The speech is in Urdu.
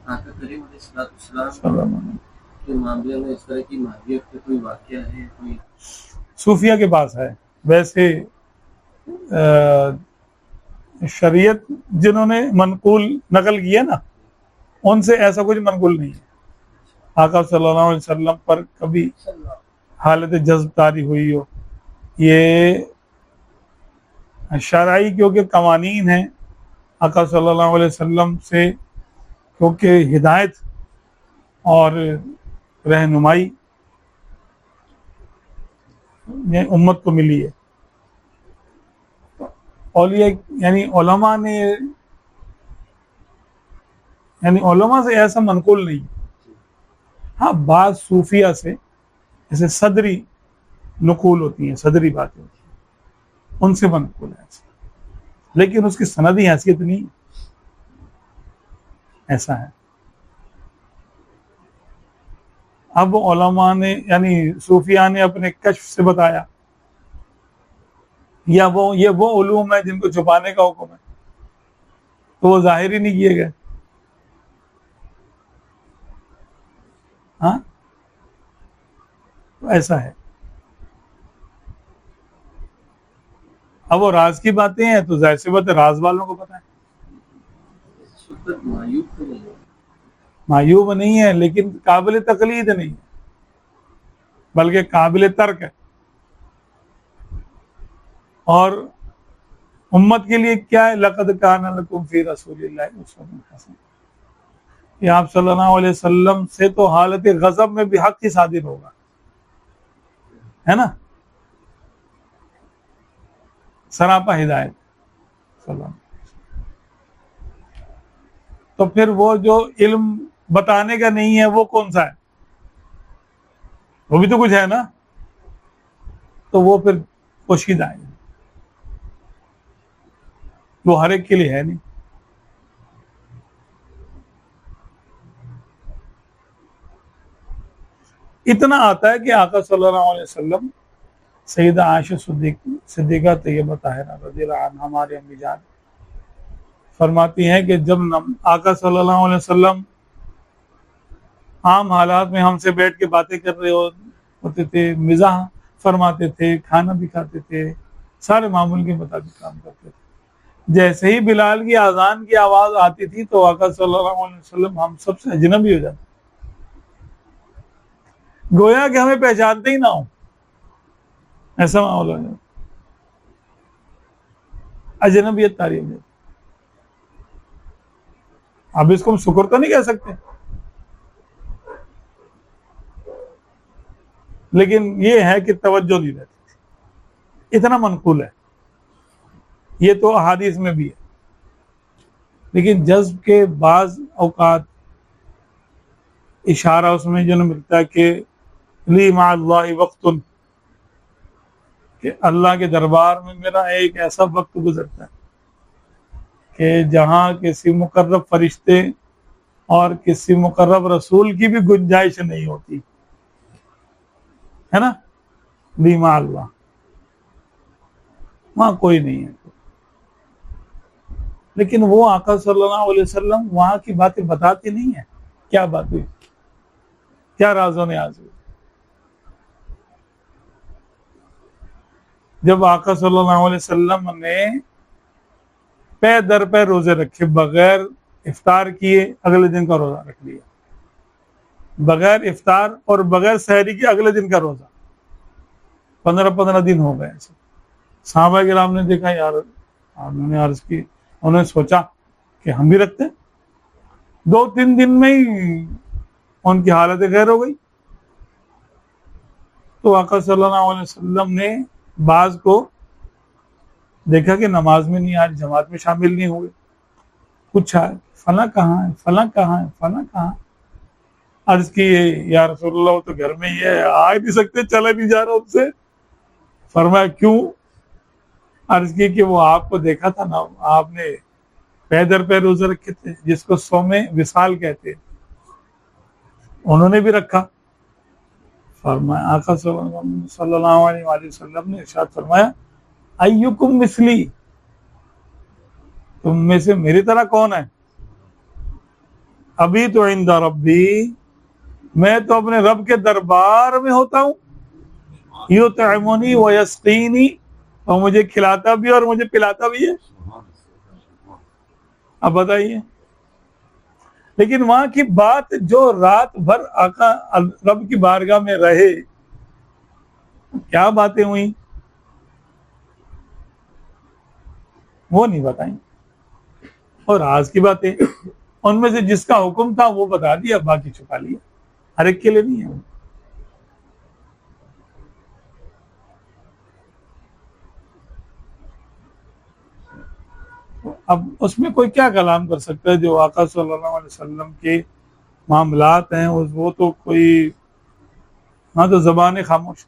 آقا کریم علیہ السلام کے معاملے میں اس طرح کی ماہیت کا کوئی واقعہ ہے؟ کوئی صوفیہ کے پاس ہے. ویسے شریعت جنہوں نے منقول نقل کیا نا ان سے ایسا کچھ منقول نہیں ہے. آقا صلی اللہ علیہ وسلم پر کبھی حالت جذب طاری ہوئی ہو، یہ شرعی کیونکہ قوانین ہیں. آقا صلی اللہ علیہ وسلم سے کیونکہ ہدایت اور رہنمائی یہ امت کو ملی ہے. اولیاء یعنی علماء نے علماء سے ایسا منقول نہیں. ہاں بعض صوفیہ سے جیسے صدری نقول ہوتی ہیں، صدری باتیں ہوتی ہیں، ان سے منقول ہے ایسا، لیکن اس کی سندی حیثیت نہیں ایسا ہے. اب علماء نے یعنی صوفیہ نے اپنے کشف سے بتایا، یا یہ وہ علوم ہے جن کو چھپانے کا حکم ہے تو وہ ظاہر ہی نہیں کیے گئے. ہاں تو ایسا ہے. اب وہ راز کی باتیں ہیں تو ظاہر سی بات ہے راز والوں کو پتہ ہے. اس وقت معیوب تو نہیں ہے. معیوب نہیں ہے لیکن قابل تقلید نہیں ہے، بلکہ قابل ترک ہے. اور امت کے لیے کیا ہے؟ لقد کان لکم فی رسول اللہ اسوۃ حسنہ، کہ آپ صلی اللہ علیہ وسلم سے تو حالت غضب میں بھی حق ہی صادر ہوگا، ہے نا، سراپا ہدایت صلی اللہ علیہ وسلم. تو پھر وہ جو علم بتانے کا نہیں ہے وہ کون سا ہے؟ وہ بھی تو کچھ ہے نا. تو وہ پھر پوشیدہ ہے، وہ ہر ایک کے لیے ہے نہیں. اتنا آتا ہے کہ آقا صلی اللہ علیہ وسلم سیدہ عائشہ صدیقہ طیبہ طاہرہ رضی اللہ عنہ ہمارے امی جان فرماتی ہیں کہ جب آقا صلی اللہ علیہ وسلم عام حالات میں ہم سے بیٹھ کے باتیں کر رہے ہوتے تھے، مزاح فرماتے تھے، کھانا بھی کھاتے تھے، سارے معمول کے مطابق کام کرتے تھے. جیسے ہی بلال کی اذان کی آواز آتی تھی تو آقا صلی اللہ علیہ وسلم ہم سب سے اجنبی ہو جاتے، گویا کہ ہمیں پہچانتے ہی نہ ہو، ایسا معاملہ ہو جاتا، اجنبیت طاری ہو جاتی. اب اس کو ہم شکر تو نہیں کہہ سکتے، لیکن یہ ہے کہ توجہ نہیں رہتی. اتنا منقول ہے. یہ تو احادیث میں بھی ہے، لیکن جذب کے بعض اوقات اشارہ اس میں جو ملتا ہے کہ لی مع اللہ وقت، کہ اللہ کے دربار میں میرا ایک ایسا وقت گزرتا ہے کہ جہاں کسی مقرب فرشتے اور کسی مقرب رسول کی بھی گنجائش نہیں ہوتی، ہے نا، لی مع اللہ، وہاں کوئی نہیں ہے. لیکن وہ آقا صلی اللہ علیہ وسلم وہاں کی باتیں بتاتے نہیں ہیں. کیا بات ہوئی، کیا رازوں نے آج ہوئی. جب آقا صلی اللہ علیہ وسلم نے پے در پہ روزے رکھے، بغیر افطار کیے اگلے دن کا روزہ رکھ لیا، بغیر افطار اور بغیر سحری کے اگلے دن کا روزہ، 15 دن ہو گئے. صحابہ کرام نے دیکھا، یار انہوں نے عرض کی، انہوں نے سوچا کہ ہم بھی رکھتے ہیں. 2-3 دن میں ہی ان کی حالت غیر ہو گئی. تو آقا صلی اللہ علیہ وسلم نے بعض کو دیکھا کہ نماز میں نہیں آ رہی، جماعت میں شامل نہیں ہوئے، پوچھا فلاں کہاں ہے، فلاں کہاں ہے، فلاں کہاں. عرض کی یا رسول اللہ وہ تو گھر میں ہی ہے، آ نہیں سکتے، چلا نہیں جا رہا ان سے. فرمایا کیوں؟ عرض کی کہ وہ آپ کو دیکھا تھا نا، آپ نے پے در پہ روزہ رکھے تھے، جس کو صوم وصال کہتے ہیں، انہوں نے بھی رکھا. فرمایا آقا صلی اللہ علیہ وآلہ وسلم نے ارشاد فرمایا ایکم مثلی، تم میں سے میری طرح کون ہے؟ ابھی تو عند ربی، میں تو اپنے رب کے دربار میں ہوتا ہوں، یطعمنی ویسقینی، اور مجھے کھلاتا بھی اور مجھے پلاتا بھی ہے۔ اب بتائیے، لیکن وہاں کی بات جو رات بھر آقا رب کی بارگاہ میں رہے، کیا باتیں ہوئیں وہ نہیں بتائیں، اور آج کی باتیں ان میں سے جس کا حکم تھا وہ بتا دیا، باقی چھپا لیا، ہر ایک کے لیے نہیں ہے۔ اب اس میں کوئی کیا کلام کر سکتا ہے؟ جو آقا صلی اللہ علیہ وسلم کے معاملات ہیں وہ تو کوئی، ہاں تو زبان خاموش۔